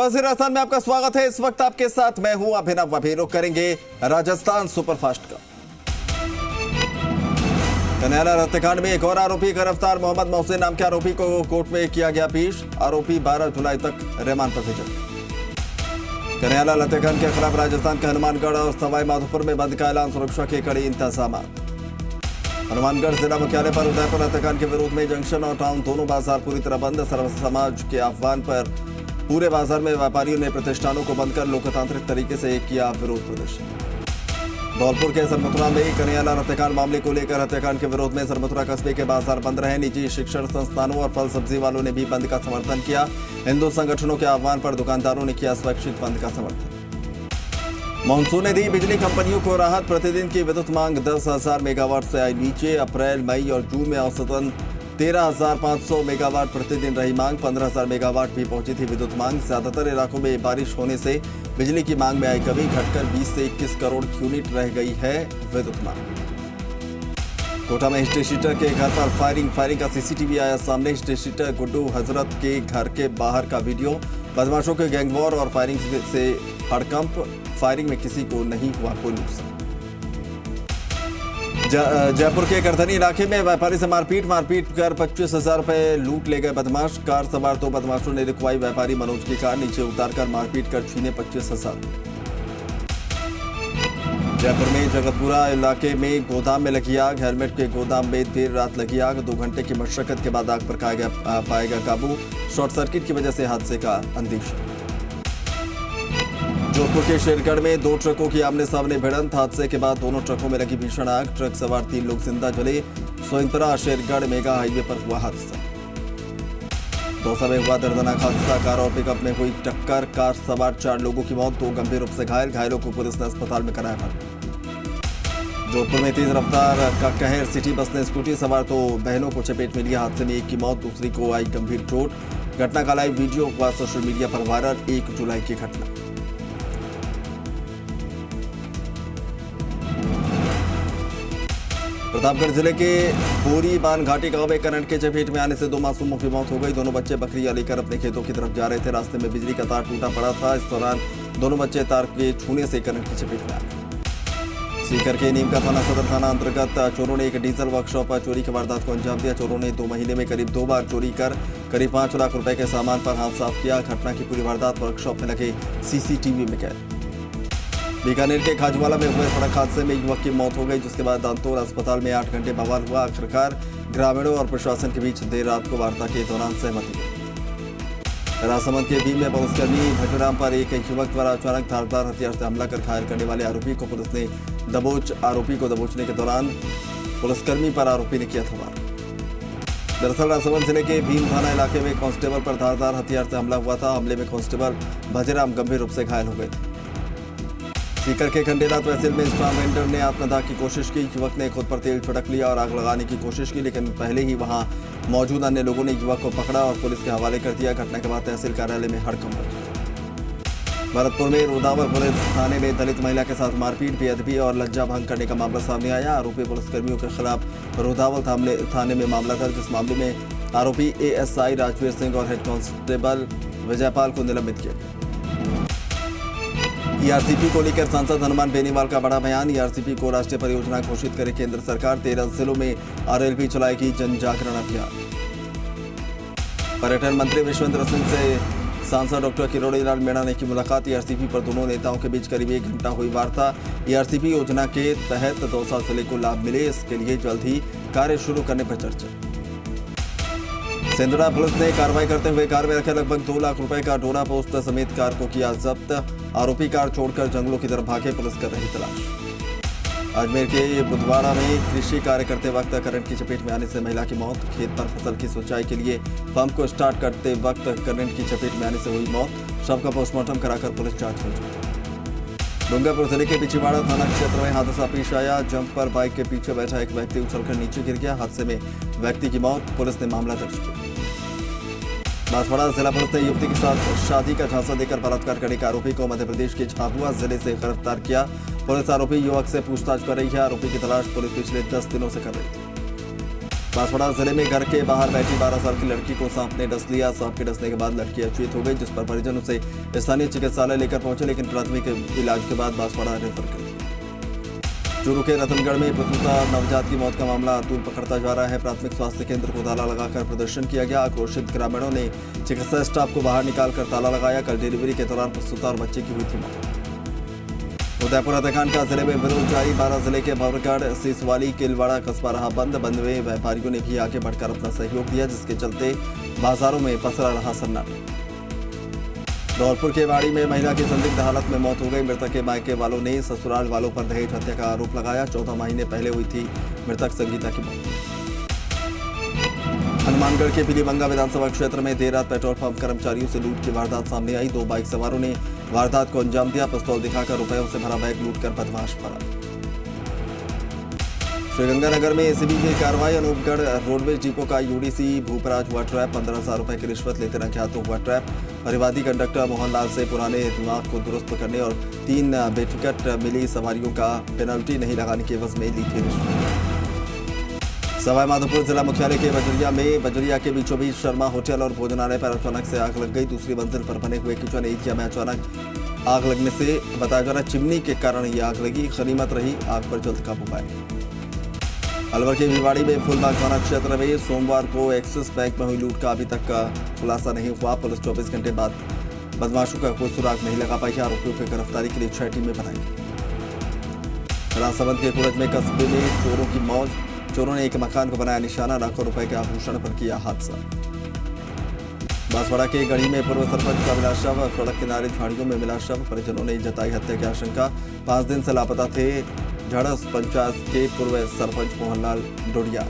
राजस्थान में आपका स्वागत है। इस वक्त आपके साथ मैं हूं अभिनव। अभी रुक करेंगे राजस्थान सुपरफास्ट का। कन्हैयालाल हत्याकांड में एक और आरोपी गिरफ्तार। मोहम्मद मोहसिन नाम के आरोपी को कोर्ट में किया गया पेश। आरोपी 12 जुलाई तक रिमांड पर भेजा। कन्हैयालाल हत्याकांड के खिलाफ राजस्थान के हनुमानगढ़ और सवाई माधोपुर में बंद का ऐलान। सुरक्षा के कड़े इंतजाम। हनुमानगढ़ जिला मुख्यालय पर उदयपुर हत्याकांड के विरोध में जंक्शन और टाउन दोनों बाजार पूरी तरह बंद। सर्व समाज के आह्वान पर पूरे बाजार में व्यापारियों ने प्रतिष्ठानों को बंद कर लोकतांत्रिक तरीके से किया विरोध प्रदर्शन। धौलपुर के सरमथुरा में कन्हैयालाल हत्याकांड मामले को लेकर हत्याकांड के विरोध में सरमथुरा कस्बे के बाजार बंद रहे। निजी शिक्षण संस्थानों और फल सब्जी वालों ने भी बंद का समर्थन किया। हिंदू संगठनों के आह्वान पर दुकानदारों ने किया स्वैच्छिक बंद का समर्थन। मानसून ने दी बिजली कंपनियों को राहत। प्रतिदिन की विद्युत मांग 10,000 मेगावाट से आई नीचे। अप्रैल, मई और जून में औसतन 13,500 मेगावाट प्रतिदिन रही मांग। 15,000 मेगावाट भी पहुंची थी विद्युत मांग। ज्यादातर इलाकों में बारिश होने से बिजली की मांग में आई कमी। घटकर 20 से 21 करोड़ यूनिट रह गई है विद्युत मांग। कोटा में हिस्ट्री शीटर के घर पर फायरिंग का सीसीटीवी आया सामने। हिस्ट्री शीटर गुड्डू हजरत के घर के बाहर का वीडियो। बदमाशों के गैंगवॉर और फायरिंग से हड़कंप। फायरिंग में किसी को नहीं हुआ कोई नुकसान। जयपुर के करधनी इलाके में व्यापारी से मारपीट कर 25,000 रुपए लूट ले गए बदमाश। कार सवार 2 बदमाशों ने रुकवाई व्यापारी मनोज की कार। नीचे उतारकर मारपीट कर छीने 25,000। जयपुर में जगतपुरा इलाके में गोदाम में लगी आग। हेलमेट के गोदाम में देर रात लगी आग। 2 घंटे की मशक्कत के बाद आग पर पाएगा काबू। शॉर्ट सर्किट की वजह से हादसे का अंदेशा। जोधपुर के शेरगढ़ में 2 ट्रकों की आमने सामने भिड़ंत। हादसे के बाद दोनों ट्रकों में लगी भीषण आग। ट्रक सवार 3 लोग जिंदा जले। सोइंतरा शेरगढ़ मेगा हाईवे पर हुआ हादसा। दौसा में हुआ दर्दनाक हादसा। कार और पिकअप में हुई टक्कर। कार सवार 4 लोगों की मौत, 2 गंभीर रूप से घायल। घायलों को पुलिस ने अस्पताल में कराया भर्ती। जोधपुर में तेज रफ्तार का कहर। सिटी बस ने स्कूटी सवार 2 बहनों को चपेट में लिया। हादसे में एक की मौत, दूसरी को आई गंभीर चोट। घटना का लाइव वीडियो हुआ सोशल मीडिया पर वायरल। 1 जुलाई की घटना। प्रतापगढ़ जिले के बोरी बान घाटी गांव में करंट के चपेट में आने से 2 मासूमों की मौत हो गई। दोनों बच्चे बकरियां लेकर अपने खेतों की तरफ जा रहे थे। रास्ते में बिजली का तार टूटा पड़ा था। इस दौरान दोनों बच्चे तार के छूने से करंट की चपेट में आ गए। सीकर के नीमका थाना सदर थाना अंतर्गत चोरों ने एक डीजल वर्कशॉप पर चोरी की वारदात को अंजाम दिया। चोरों ने 2 महीने में करीब 2 बार चोरी कर करीब 5 लाख रुपए के सामान पर हाथ साफ किया। घटना की पूरी वारदात वर्कशॉप में लगे सीसीटीवी में कैद। बीकानेर के खाजवाला में हुए सड़क हादसे में युवक की मौत हो गई, जिसके बाद दांतोर अस्पताल में 8 घंटे बवाल हुआ। आखिरकार ग्रामीणों और प्रशासन के बीच देर रात को वार्ता के दौरान सहमति हुई। राजसमंद के भीम में पुलिसकर्मी भटूराम पर एक युवक द्वारा अचानक धारदार हथियार से हमला कर घायल करने वाले आरोपी को पुलिस ने आरोपी को दबोचने के दौरान पुलिसकर्मी पर आरोपी ने किया था वार। दरअसल राजसमंद जिले के भीम थाना इलाके में कांस्टेबल पर धारदार हथियार से हमला हुआ था। हमले में कांस्टेबल भजराम गंभीर रूप से घायल हो गए थे। सीकर के खंडेला तहसील में स्ट्रांग वेंडर ने आत्मदाह की कोशिश की। युवक ने खुद पर तेल छिड़क लिया और आग लगाने की कोशिश की, लेकिन पहले ही वहां मौजूद अन्य लोगों ने युवक को पकड़ा और पुलिस के हवाले कर दिया। घटना के बाद तहसील कार्यालय में हड़कंप मचा। भरतपुर में रोदावल पुलिस थाने में दलित महिला के साथ मारपीट, बेअदबी और लज्जा भंग करने का मामला सामने आया। आरोपी पुलिसकर्मियों के खिलाफ रोदावल थाने में मामला दर्ज। इस मामले में आरोपी ASI राजवीर सिंह और हेड कांस्टेबल विजयपाल को निलंबित किया गया। ERCP को लेकर सांसद हनुमान बेनीवाल का बड़ा बयान। ERCP को राष्ट्रीय परियोजना घोषित करे केंद्र सरकार। 13 जिलों में RLP चलाएगी जन जागरण अभियान। पर्यटन मंत्री विश्वेंद्र सिंह से सांसद डॉक्टर किरोड़ीलाल मीणा ने की मुलाकात। ERCP पर दोनों नेताओं के बीच करीब 1 घंटा हुई वार्ता। ERCP योजना के तहत दौसा जिले को लाभ मिले, इसके लिए जल्द ही कार्य शुरू करने पर चर्चा। सेंधुड़ा पुलिस ने कार्रवाई करते हुए कार में रखे लगभग 2 लाख रुपए का डोरा पोस्ट समेत कार को किया जब्त। आरोपी कार छोड़कर जंगलों की तरफ भागे, पुलिस कर रही तलाश। अजमेर के बुधवाड़ा में कृषि कार्य करते वक्त करंट की चपेट में आने से महिला की मौत। खेत पर फसल की सिंचाई के लिए पंप को स्टार्ट करते वक्त करंट की चपेट में आने से हुई मौत। शव का पोस्टमार्टम कराकर पुलिस जांच में जुटी। डूंगरपुर जिले के बिछीवाड़ा थाना क्षेत्र में हादसा पेश आया। जंप पर बाइक के पीछे बैठा एक व्यक्ति उछलकर नीचे गिर गया। हादसे में व्यक्ति की मौत, पुलिस ने मामला दर्ज किया। बांसवाड़ा जिला पुलिस ने युवती के साथ शादी का झांसा देकर बलात्कार करने के आरोपी को मध्य प्रदेश के झाबुआ जिले से गिरफ्तार किया। पुलिस आरोपी युवक से पूछताछ कर रही है। आरोपी की तलाश पुलिस पिछले 10 दिनों से कर रही थी। बांसवाड़ा जिले में घर के बाहर बैठी 12 साल की लड़की को सांप ने डस लिया। सांप के डसने के बाद लड़की अचेत हो गई, जिस पर परिजन उसे स्थानीय चिकित्सालय लेकर पहुंचे, लेकिन प्राथमिक इलाज के बाद बांसवाड़ा रेफर कर दिया। चूरू के रतनगढ़ में प्रसूता नवजात की मौत का मामला तूल पकड़ता जा रहा है। प्राथमिक स्वास्थ्य केंद्र को ताला लगाकर प्रदर्शन किया गया। आक्रोशित ग्रामीणों ने चिकित्सा स्टाफ को बाहर निकालकर ताला लगाया। कल डिलीवरी के दौरान प्रसूता और बच्चे की हुई थी मौत। उदयपुर हत्याकांड का जिले में विरोध जारी। 12 जिले के भवरगढ़, सीसवाली, किलवाड़ा कस्बा रहा बंद में व्यापारियों ने भी आगे बढ़कर अपना सहयोग दिया, जिसके चलते बाजारों में पसरा रहा सन्नाटा। धौलपुर के वाड़ी में महिला की संदिग्ध हालत में मौत हो गई। मृतक के मायके वालों ने ससुराल वालों पर दहेज हत्या का आरोप लगाया। 14 महीने पहले हुई थी मृतक संगीता की मौत। हनुमानगढ़ के पीलीबंगा विधानसभा क्षेत्र में देर रात पेट्रोल पंप कर्मचारियों से लूट की वारदात सामने आई। 2 बाइक सवारों ने वारदात को अंजाम दिया। पिस्तौल दिखाकर रुपयों से भरा बैग लूटकर बदमाश फरार। श्रीगंगानगर में एसीबी की कार्रवाई। अनूपगढ़ रोडवेज डिपो का यूडीसी भूपराज हुआ ट्रैप। 15,000 रुपए की रिश्वत लेते रखे हाथों हुआ ट्रैप। परिवादी कंडक्टर मोहनलाल से पुराने दिमाग को दुरुस्त करने और 3 बेटिकट मिली सवारियों का पेनल्टी नहीं लगाने के एवज में ली थी रिश्वत। सवाई माधोपुर जिला मुख्यालय के बजरिया के बीचों बीच शर्मा होटल और भोजनालय पर अचानक से आग लग गई। दूसरी मंजिल पर बने हुए किचन एरिया में अचानक आग लगने से बताया जा रहा चिमनी के कारण ये आग लगी। गनीमत रही आग पर जल्द काबू पाया। अलवर के भिवाड़ी में फुलबाग थाना क्षेत्र में सोमवार को एक्सिस बैंक में हुई लूट का अभी तक का खुलासा नहीं हुआ। पुलिस 24 घंटे बाद बदमाशों का कोई सुराग नहीं लगा पाई। आरोपियों की गिरफ्तारी के लिए 6 टीमें बनाई। राजसमंद के कुरज में कस्बे में चोरों की मौज। चोरों ने एक मकान को बनाया निशाना। लाखों रुपए के आभूषण पर किया हादसा। बांसवाड़ा के गढ़ी में पूर्व सरपंच का मिला शव। सड़क किनारे झाड़ियों में मिला शव। परिजनों ने जताई हत्या की आशंका। 5 दिन से लापता थे झड़स पंचायत के पूर्व सरपंच मोहनलाल डोडिया।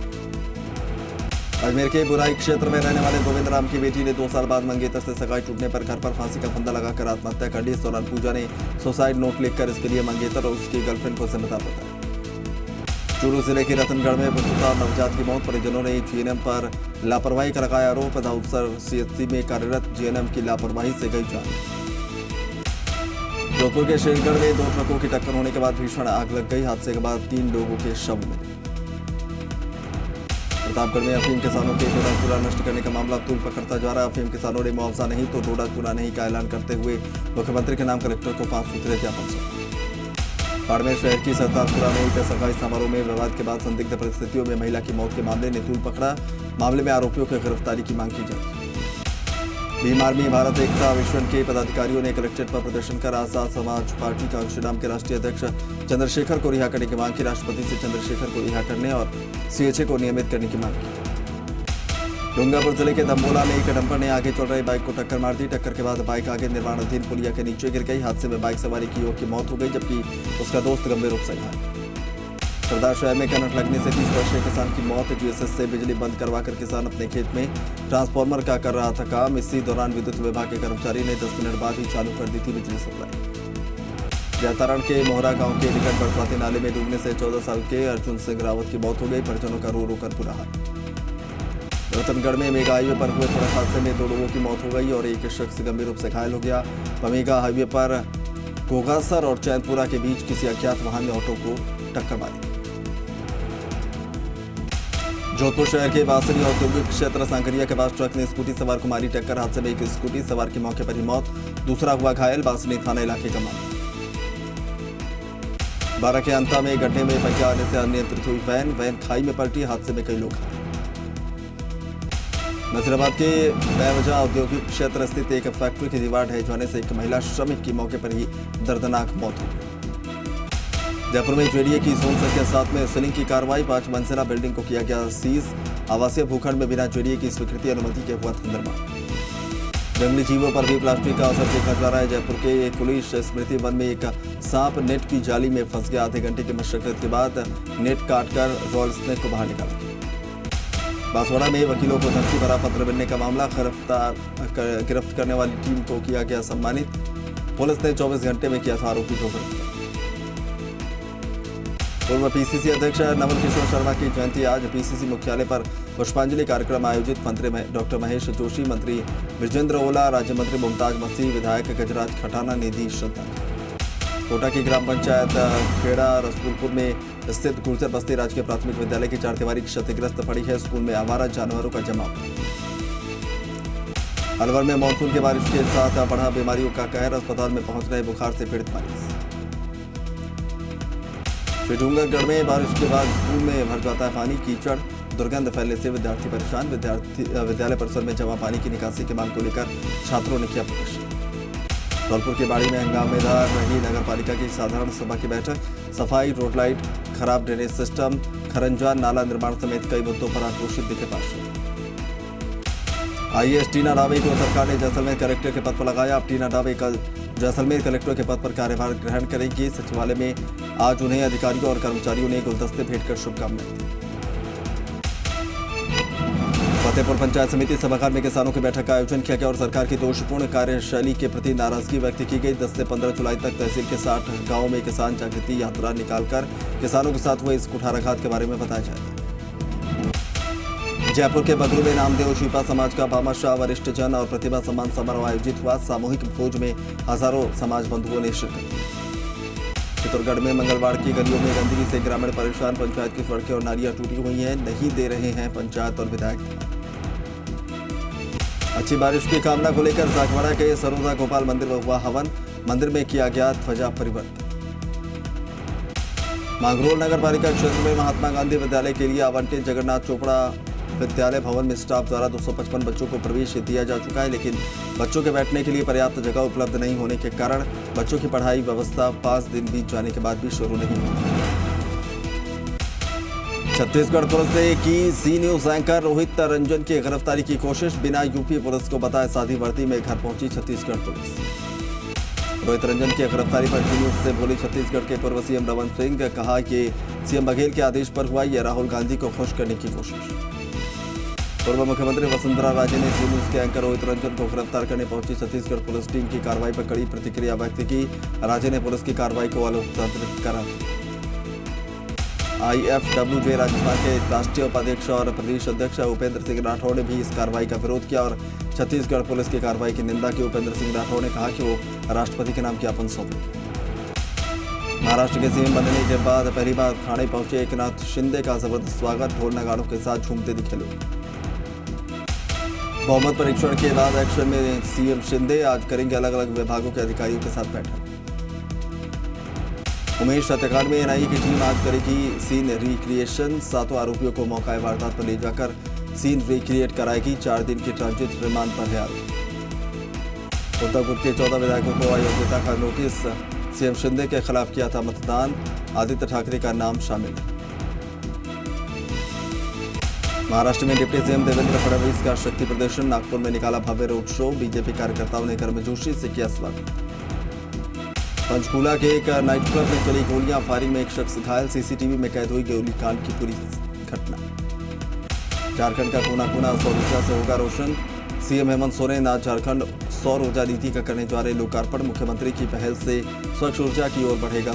अजमेर के बुराई क्षेत्र में रहने वाले गोविंद राम की बेटी ने 2 साल बाद मंगेतर से सगाई टूटने पर घर पर फांसी का फंदा लगाकर आत्महत्या कर ली। इस दौरान पूजा ने सुसाइड नोट लिखकर इसके लिए मंगेतर और उसकी गर्लफ्रेंड को जिम्मेदार बताया। चूरू जिले के रतनगढ़ में प्रसूता नवजात की मौत। परिजनों ने जीएनएम पर लापरवाही का लगाया आरोप। दाऊदसर सीएचसी में कार्यरत जीएनएम की लापरवाही से गई जान। जोधपुर के शेरगढ़ में 2 ट्रकों की टक्कर होने के बाद भीषण आग लग गई। हादसे के बाद 3 लोगों के शव मिले। प्रतापगढ़ में अफीम किसानों के डोडा चूरा नष्ट करने का मामला तूल पकड़ता जा रहा है। अफीम किसानों ने मुआवजा नहीं तो डोडा चूरा नहीं का ऐलान करते हुए मुख्यमंत्री के नाम कलेक्टर को 5 सूत्रीय ज्ञापन सौंपा। बाड़मेर शहर की सरदारपुरा में एक सगाई समारोह में विवाद के बाद संदिग्ध परिस्थितियों में महिला की मौत के मामले ने तूल पकड़ा। मामले में आरोपियों की गिरफ्तारी की मांग की जाए। भीम आर्मी भारत एकता विश्वन के पदाधिकारियों ने कलेक्ट्रेट पर प्रदर्शन कर आजाद समाज पार्टी कांशीराम के राष्ट्रीय अध्यक्ष चंद्रशेखर को रिहा करने की मांग की। राष्ट्रपति से चंद्रशेखर को रिहा करने और सीएचए को नियमित करने की मांग की। डूंगरपुर जिले के दमोला में एक डंपर ने आगे चल रही बाइक को टक्कर मार दी। टक्कर के बाद बाइक आगे निर्माणाधीन पुलिया के नीचे गिर गई। हादसे में बाइक सवारी की युवक की मौत हो गई, जबकि उसका दोस्त गंभीर रूप से घायल। सरदार शहर में करंट लगने से 30 वर्षीय किसान की मौत। जीएसएस से बिजली बंद करवाकर किसान अपने खेत में ट्रांसफार्मर का कर रहा था काम। इसी दौरान विद्युत विभाग के कर्मचारी ने 10 मिनट बाद ही चालू कर दी थी बिजली सप्लाई। जैतारण के मोहरा गांव के निकट बरसाती नाले में डूबने से 14 साल के अर्जुन सिंह रावत की मौत हो गई। परिजनों का रो रो कर बुरा हाल। रतनगढ़ में मेगा हाईवे पर हुए सड़क हादसे में 2 लोगों की मौत हो गई और एक शख्स गंभीर रूप से घायल हो गया। मेगा हाईवे पर गोगासर और चैनपुरा के बीच किसी अज्ञात वाहन ने ऑटो को टक्कर मारी। जोधपुर शहर के बासरी औद्योगिक क्षेत्र सांकरिया के पास ट्रक ने स्कूटी सवार को मारी टक्कर। हादसे में एक स्कूटी सवार की मौके पर ही मौत, दूसरा हुआ घायल। बासरी थाना इलाके का मामला। 12 के अंता में गड्ढे में पहिया आने से अनियंत्रित हुई वैन खाई में पलटी। हादसे में कई लोग घायल। नजीराबाद के बेवजह औद्योगिक क्षेत्र स्थित एक फैक्ट्री की दीवार ढह जाने से एक महिला श्रमिक की मौके पर ही दर्दनाक मौत हो गई। जयपुर में जेडीए की जोन संख्या 7 में सीलिंग की कार्रवाई। 5 मंजिला बिल्डिंग को किया गया सीज। आवासीय भूखंड में बिना जेडीए की स्वीकृति अनुमति के हुआ था निर्माण। जंगली जीवों पर भी प्लास्टिक का असर देखा जा रहा है। जयपुर के एक पुलिस स्मृति वन में एक सांप नेट की जाली में फंस गया। आधे घंटे की मशक्कत के बाद नेट काटकर रॉयल स्नेक को बाहर निकाला। बांसवाड़ा में वकीलों को धमकी भरा पत्र मिलने का मामला। गिरफ्त करने वाली टीम को किया गया सम्मानित। पुलिस ने 24 घंटे में किया था आरोपी को गिरफ्तार। पूर्व पीसीसी अध्यक्ष नवल किशोर शर्मा की जयंती आज। पीसीसी मुख्यालय पर पुष्पांजलि कार्यक्रम आयोजित। मंत्री डॉक्टर महेश जोशी, मंत्री विजेंद्र ओला, राज्य मंत्री मुमताज मसीह, विधायक गजराज खटाना ने दी श्रद्धांजलि। कोटा की ग्राम पंचायत खेड़ा रसूलपुर में स्थित गुर्जर बस्ती राजकीय प्राथमिक विद्यालय की 4 दीवारी क्षतिग्रस्त पड़ी है। स्कूल में आवारा जानवरों का जमाव। अलवर में मानसून की बारिश के साथ बढ़ा बीमारियों का कहर। अस्पताल में पहुंच रहे बुखार से पीड़ित मरीज। श्रीडूंगरगढ़ में बारिश के बाद स्कूल में भर जाता है पानी। कीचड़ दुर्गंध फैलने से विद्यार्थी परेशान। विद्यालय परिसर में जमा पानी की निकासी की मांग को लेकर छात्रों ने किया प्रदर्शन। धौलपुर की बाड़ी में हंगामेदार रही नगर पालिका की साधारण सभा की बैठक। सफाई, रोड लाइट, खराब ड्रेनेज सिस्टम, खरंजा नाला निर्माण समेत कई मुद्दों पर आक्रोशित दिखे पार्षद। आईएएस टीना डावे को सरकार ने जैसलमेर कलेक्टर के पद पर लगाया। अब टीना डावे कल जैसलमेर कलेक्टर के पद पर कार्यभार ग्रहण करेंगी। सचिवालय में आज उन्हें अधिकारियों और कर्मचारियों ने गुलदस्ते भेंट कर शुभकामनाएं दी। फतेहपुर पंचायत समिति सभागार में किसानों की बैठक का आयोजन किया गया और सरकार की दोषपूर्ण कार्यशैली के प्रति नाराजगी व्यक्त की गई। 10 से 15 जुलाई तक तहसील के 60 गांवों में किसान जागृति यात्रा निकालकर किसानों के साथ हुए इस कुठाराघात के बारे में बताया जाएगा। जयपुर के बगरू में नामदेव शिपा समाज का भामाशाह वरिष्ठ जन और प्रतिभा सम्मान समारोह आयोजित हुआ। सामूहिक भोज में हजारों समाज बंधुओं ने शिरकत। चित्तौड़गढ़ में मंगलवार की गलियों में गंदगी से ग्रामीण परेशान। पंचायत की सड़कें और नालियां टूटी हुई हैं। नहीं दे रहे हैं पंचायत और विधायक। अच्छी बारिश की कामना को लेकर जाखवाड़ा के सरोजा गोपाल मंदिर में हुआ हवन। मंदिर में किया गया ध्वजा परिवर्तन। मांगरोल नगर पालिका क्षेत्र में महात्मा गांधी विद्यालय के लिए आवंटित जगन्नाथ चोपड़ा विद्यालय भवन में स्टाफ द्वारा 255 बच्चों को प्रवेश दिया जा चुका है, लेकिन बच्चों के बैठने के लिए पर्याप्त जगह उपलब्ध नहीं होने के कारण बच्चों की पढ़ाई व्यवस्था 5 दिन बीत जाने के बाद भी शुरू नहीं हुई। छत्तीसगढ़ पुलिस ने की जी न्यूज एंकर रोहित रंजन की गिरफ्तारी की कोशिश। बिना यूपी पुलिस को बताए सादी वर्दी में घर पहुंची छत्तीसगढ़ पुलिस। रोहित रंजन की गिरफ्तारी पर जी न्यूज से बोली छत्तीसगढ़ के पूर्व सीएम रमन सिंह। कहा कि सीएम बघेल के आदेश पर हुआ यह राहुल गांधी को खुश करने की कोशिश। पूर्व मुख्यमंत्री वसुंधरा राजे ने जी न्यूज के एंकर रोहित रंजन को गिरफ्तार करने पहुंची छत्तीसगढ़ पुलिस टीम की कार्रवाई पर कड़ी प्रतिक्रिया व्यक्त की। राजे ने पुलिस की कार्रवाई को अलोकतांत्रिक करार। IFWJ राजस्थान के राष्ट्रीय उपाध्यक्ष और प्रदेश अध्यक्ष उपेंद्र सिंह राठौड़ ने भी इस कार्रवाई का विरोध किया और छत्तीसगढ़ पुलिस की कार्रवाई की निंदा की। उपेंद्र सिंह राठौड़ ने कहा कि वो राष्ट्रपति के नाम ज्ञापन सौंपे। महाराष्ट्र के सीएम बनने के बाद पहली बार ठाणे पहुंचे एकनाथ शिंदे का जबरदस्त स्वागत। ढोल नगाड़ों के साथ झूमते दिखे लोग। बहुमत परीक्षण के बाद एक्शन में सीएम शिंदे आज करेंगे अलग अलग विभागों के अधिकारियों के साथ बैठक। उमेश हत्याकांड में एनआईए की टीम आज करेगी सीन रिक्रिएशन। 7 आरोपियों को मौका वारदात पर ले जाकर सीन रिक्रिएट कराएगी। 4 दिन की ट्रांजिट रिमांड पर है आरोपी। उद्धवपुर के 14 विधायकों को अयोग्यता का नोटिस। सीएम शिंदे के खिलाफ किया था मतदान। आदित्य ठाकरे का नाम शामिल। महाराष्ट्र में डिप्टी सीएम देवेंद्र फडणवीस का शक्ति प्रदर्शन। नागपुर में निकाला भव्य रोड शो। बीजेपी कार्यकर्ताओं ने गर्मजोशी से किया स्वागत। पंचकूला के एक नाइट क्लब में चली गोलियां। फायरिंग में एक शख्स घायल। सीसीटीवी में कैद हुई गोलीकांड की पूरी घटना। झारखंड का कोना कोना सौर ऊर्जा से होगा रोशन। सीएम हेमंत सोरेन आज झारखंड सौर ऊर्जा नीति का करने जा रहे लोकार्पण। मुख्यमंत्री की पहल से स्वच्छ ऊर्जा की ओर बढ़ेगा।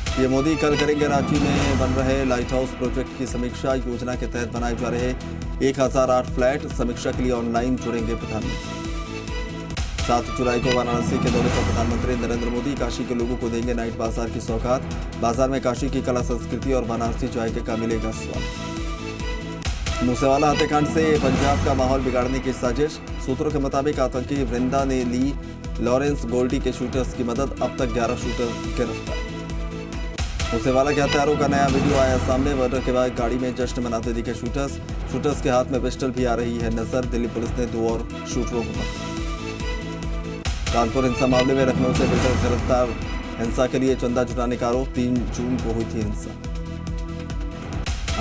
पीएम मोदी कल करेंगे रांची में बन रहे लाइट हाउस प्रोजेक्ट की समीक्षा। योजना के तहत बनाए जा रहे 1008 फ्लैट। समीक्षा के लिए ऑनलाइन जुड़ेंगे प्रधानमंत्री। 7 जुलाई को वाराणसी के दौरे पर प्रधानमंत्री नरेंद्र मोदी काशी के लोगों को देंगे नाइट बाजार की सौगात। बाजार में काशी की कला संस्कृति और बनारसी चाय का मिलेगा स्वाद। मूसेवाला हत्याकांड से पंजाब का माहौल बिगाड़ने की साजिश। सूत्रों के मुताबिक आतंकी वृंदा ने ली लॉरेंस गोल्डी के शूटर्स की मदद। अब तक 11 शूटर गिरफ्तार। मूसेवाला के हत्यारों का नया वीडियो आया सामने। मर्डर के बाद गाड़ी में जश्न मनाते दिखे शूटर्स के हाथ में पिस्टल भी आ रही है नजर। दिल्ली पुलिस ने 2 और शूटरों को पकड़ा। कानपुर हिंसा मामले में लखनऊ से बिल्डर गिरफ्तार। हिंसा के लिए चंदा जुटाने का आरोप। 3 जून को हुई थी हिंसा।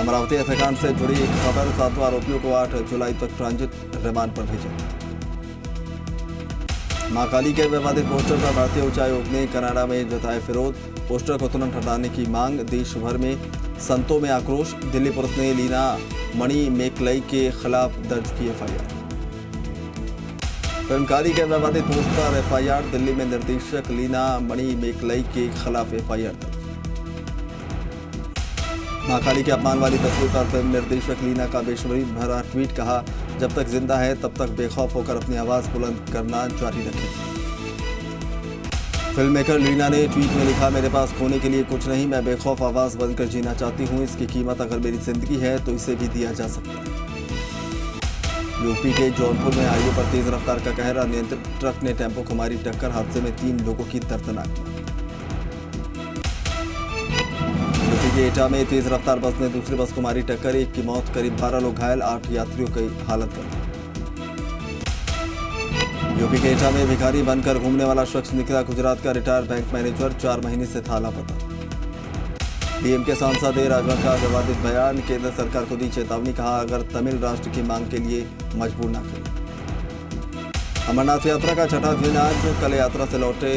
अमरावती हत्याकांड से जुड़ी एक खबर। 7 आरोपियों को 8 जुलाई तक ट्रांजिट रिमांड पर भेजा। मां काली के विवादित पोस्टर पर भारतीय उच्चायोग ने कनाडा में जताया विरोध। पोस्टर को तुरंत हटाने की मांग। देश भर में संतों में आक्रोश। दिल्ली पुलिस ने लीना मणि मेकलई के खिलाफ दर्ज की एफआईआर। फिल्म काली के विवादित पोस्ट पर एफआईआर। दिल्ली में निर्देशक लीना मणि मेकलई के खिलाफ एफआईआर दर्ज। मां काली के अपमान वाली तस्वीर पर फिल्म निर्देशक लीना का बेशर्मी भरा ट्वीट। कहा, जब तक जिंदा है तब तक बेखौफ होकर अपनी आवाज बुलंद करना जारी रखें। फिल्म मेकर लीना ने ट्वीट में लिखा, मेरे पास खोने के लिए कुछ नहीं, मैं बेखौफ आवाज बनकर जीना चाहती हूँ। इसकी कीमत अगर मेरी जिंदगी है तो इसे भी दिया जा सकता है। यूपी के जौनपुर में हाईवे पर तेज रफ्तार का कहर, अनियंत्रित ट्रक ने टेम्पो को मारी टक्कर, हादसे में 3 लोगों की दर्दनाक मौत। यूपी के एटा में तेज रफ्तार बस ने दूसरी बस को मारी टक्कर, 1 की मौत, करीब 12 लोग घायल, 8 यात्रियों की हालत गंभीर। यूपी के एटा में भिखारी बनकर घूमने वाला शख्स निकला गुजरात का रिटायर्ड बैंक मैनेजर, 4 महीने से था लापता। डीएमके सांसद ए राजभर का विवादित बयान, केंद्र सरकार को दी चेतावनी, कहा अगर तमिल राष्ट्र की मांग के लिए मजबूर न करें। अमरनाथ यात्रा का छठा दिन आज, कल यात्रा से लौटे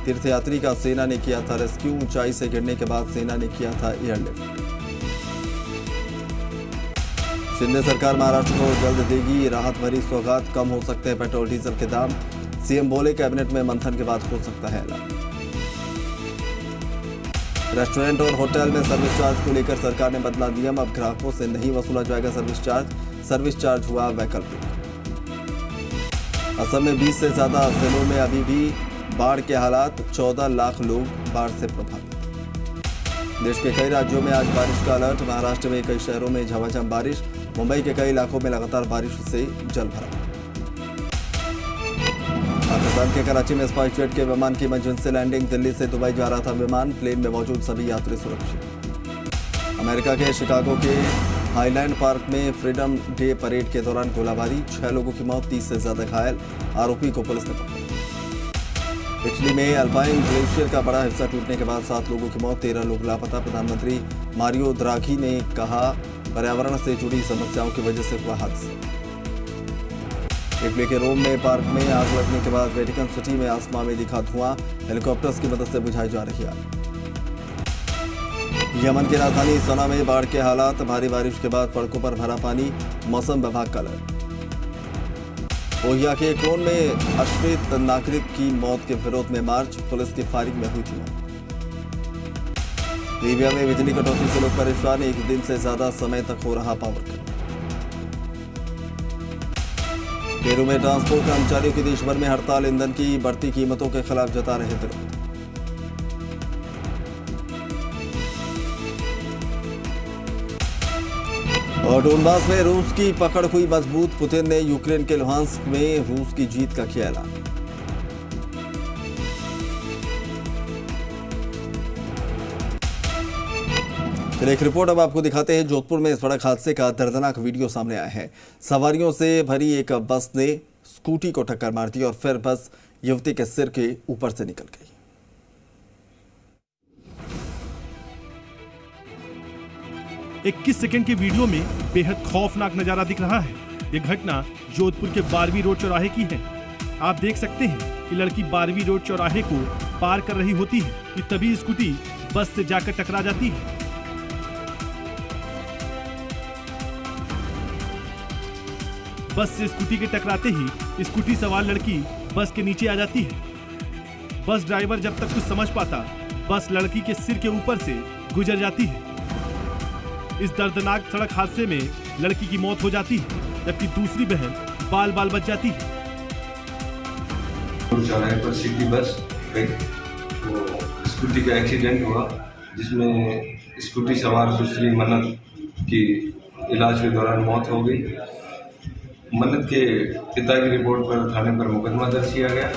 तीर्थयात्री का सेना ने किया था रेस्क्यू, ऊंचाई से गिरने के बाद सेना ने किया था एयरलिफ्ट। शिंदे सरकार महाराष्ट्र को जल्द देगी राहत भरी सौगात, कम हो सकते हैं पेट्रोल डीजल के दाम, सीएम बोले कैबिनेट में मंथन के बाद हो सकता है ऐलान। रेस्टोरेंट और होटल में सर्विस चार्ज को लेकर सरकार ने बदला नियम, अब ग्राहकों से नहीं वसूला जाएगा सर्विस चार्ज हुआ वैकल्पिक। असम में 20 से ज्यादा जिलों में अभी भी बाढ़ के हालात, 14 लाख लोग बाढ़ से प्रभावित। देश के कई राज्यों में आज बारिश का अलर्ट, महाराष्ट्र में कई शहरों में झमाझम बारिश, मुंबई के कई इलाकों में लगातार बारिश से जलभराव। पाकिस्तान के कराची में स्पाइसजेट के विमान की इमरजेंसी लैंडिंग, दिल्ली से दुबई जा रहा था विमान, प्लेन में मौजूद सभी यात्री सुरक्षित। अमेरिका के शिकागो के हाईलैंड पार्क में फ्रीडम डे परेड के दौरान गोलाबारी, 6 लोगों की मौत, 30 से ज्यादा घायल, आरोपी को पुलिस ने पकड़ा। इटली में अल्पाइन ग्लेशियर का बड़ा हिस्सा टूटने के बाद 7 लोगों की मौत, 13 लोग लापता। प्रधानमंत्री मारियो द्राघी ने कहा पर्यावरण से जुड़ी समस्याओं की वजह से हुआ हादसा। इटली के रोम में पार्क में आग लगने के बाद वेटिकन सिटी में आसमान में दिखा धुआं, हेलीकॉप्टर्स की मदद से बुझाई जा रही आग। यमन की राजधानी सना में बाढ़ के हालात, भारी बारिश के बाद सड़कों पर भरा पानी, मौसम विभाग का अलर्ट। ओहिया के क्रोन में अश्वेत नागरिक की मौत के विरोध में मार्च, पुलिस की फायरिंग में हुई थी मौत। लीबिया में बिजली कटौती से लोग परेशान, 1 दिन से ज्यादा समय तक हो रहा पावर कट। पेरू में ट्रांसपोर्ट कर्मचारियों की देश भर में हड़ताल, ईंधन की बढ़ती कीमतों के खिलाफ जता रहे विरोध। और डोनबास में रूस की पकड़ हुई मजबूत, पुतिन ने यूक्रेन के लुहांस्क में रूस की जीत का किया ऐलान। चलिए एक रिपोर्ट अब आपको दिखाते हैं। जोधपुर में सड़क हादसे का दर्दनाक वीडियो सामने आया है। सवारियों से भरी एक बस ने स्कूटी को टक्कर मार दी और फिर बस युवती के सिर के ऊपर से निकल गई। 21 सेकंड के वीडियो में बेहद खौफनाक नजारा दिख रहा है। ये घटना जोधपुर के 12वीं रोड चौराहे की है। आप देख सकते हैं कि लड़की 12वीं रोड चौराहे को पार कर रही होती है कि तभी स्कूटी बस से जाकर टकरा जाती है। बस से स्कूटी के टकराते ही स्कूटी सवार लड़की बस के नीचे आ जाती है। बस ड्राइवर जब तक कुछ समझ पाता, बस लड़की के सिर के ऊपर से गुजर जाती है। इस दर्दनाक सड़क हादसे में लड़की की मौत हो जाती है, जबकि दूसरी बहन बाल बाल बच जाती है। चौराहे पर सिटी बस गई, वो स्कूटी का एक्सीडेंट हुआ, जिसमें स्कूटी सवार सुश्री मन्नत की इलाज के दौरान मौत हो गई। मन्नत के पिता की रिपोर्ट पर थाने पर मुकदमा दर्ज किया गया।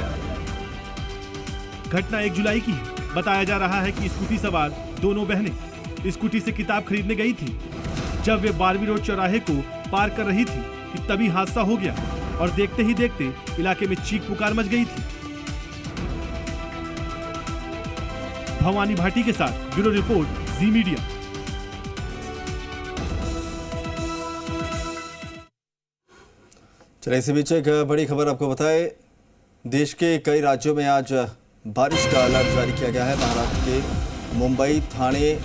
घटना 1 जुलाई की है। बताया जा रहा है कि स्कूटी सवार दोनों बहनें स्कूटी से किताब खरीदने गई थी। जब वे 12वीं रोड चौराहे को पार कर रही थी कि तभी हादसा हो गया और देखते ही देखते इलाके में चीख पुकार मच गई थी। भवानी भाटी के साथ ब्यूरो रिपोर्ट, जी मीडिया। चलिए इसी बीच एक बड़ी खबर आपको बताएं। देश के कई राज्यों में आज बारिश का अलर्ट जारी किया गया है। महाराष्ट्र के मुंबई, ठाणे,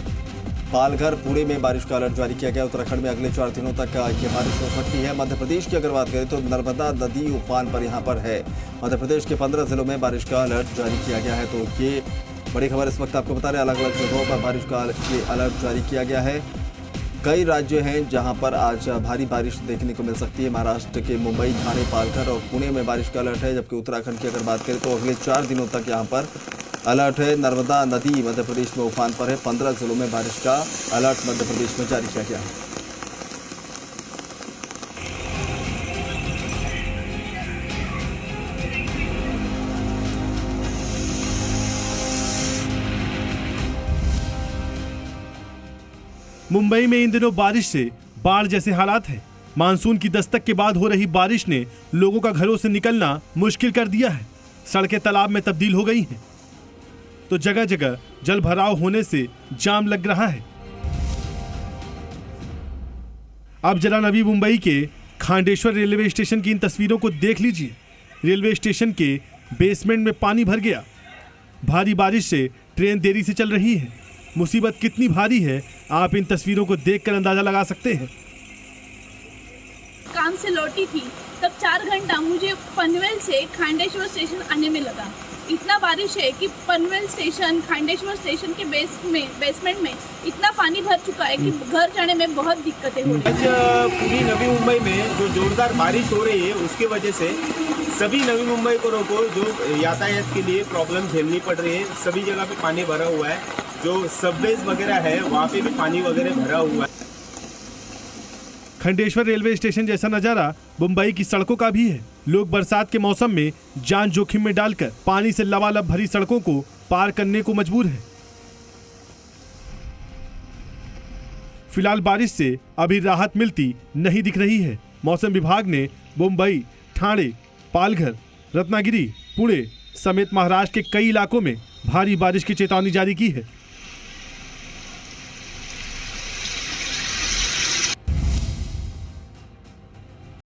पालघर, पुणे में बारिश का अलर्ट जारी किया गया। उत्तराखंड में अगले 4 दिनों तक ये बारिश हो सकती है। मध्य प्रदेश की अगर बात करें तो नर्मदा नदी उफान पर यहाँ पर है। मध्य प्रदेश के 15 जिलों में बारिश का अलर्ट जारी किया गया है। तो ये बड़ी खबर इस वक्त आपको बता रहे हैं। अलग अलग जगहों पर बारिश का अलर्ट जारी किया गया है। कई राज्य हैं जहां पर आज भारी बारिश देखने को मिल सकती है। महाराष्ट्र के मुंबई, ठाणे, पालघर और पुणे में बारिश का अलर्ट है, जबकि उत्तराखंड की अगर बात करें तो अगले 4 दिनों तक यहां पर अलर्ट है। नर्मदा नदी मध्य प्रदेश में उफान पर है। 15 जिलों में बारिश का अलर्ट मध्य प्रदेश में जारी किया गया है। मुंबई में इन दिनों बारिश से बाढ़ जैसे हालात हैं। मानसून की दस्तक के बाद हो रही बारिश ने लोगों का घरों से निकलना मुश्किल कर दिया है। सड़कें तालाब में तब्दील हो गई हैं, तो जगह जगह जल भराव होने से जाम लग रहा है। अब जरा नवी मुंबई के खांडेश्वर रेलवे स्टेशन की इन तस्वीरों को देख लीजिए। रेलवे स्टेशन के बेसमेंट में पानी भर गया। भारी बारिश से ट्रेन देरी से चल रही है। मुसीबत कितनी भारी है, आप इन तस्वीरों को देखकर अंदाजा लगा सकते हैं। काम से लौटी थी तब 4 घंटा मुझे पनवेल से खांडेश्वर स्टेशन आने में लगा। इतना बारिश है कि पनवेल स्टेशन खांडेश्वर स्टेशन के बेसमेंट में इतना पानी भर चुका है कि घर जाने में बहुत दिक्कतें हो रही हैं। पूरी नवी मुंबई में जो जोरदार बारिश हो रही है उसकी वजह से सभी नवी मुंबई को जो यातायात के लिए प्रॉब्लम झेलनी पड़ रही है। सभी जगह पे पानी भरा हुआ है। जो सबवेज वगैरह है वहाँ पे भी पानी वगैरह भरा हुआ है। खंडेश्वर रेलवे स्टेशन जैसा नजारा मुंबई की सड़कों का भी है। लोग बरसात के मौसम में जान जोखिम में डालकर पानी से लबालब भरी सड़कों को पार करने को मजबूर है। फिलहाल बारिश से अभी राहत मिलती नहीं दिख रही है। मौसम विभाग ने मुंबई, ठाणे, पालघर, रत्नागिरी, पुणे समेत महाराष्ट्र के कई इलाकों में भारी बारिश की चेतावनी जारी की है।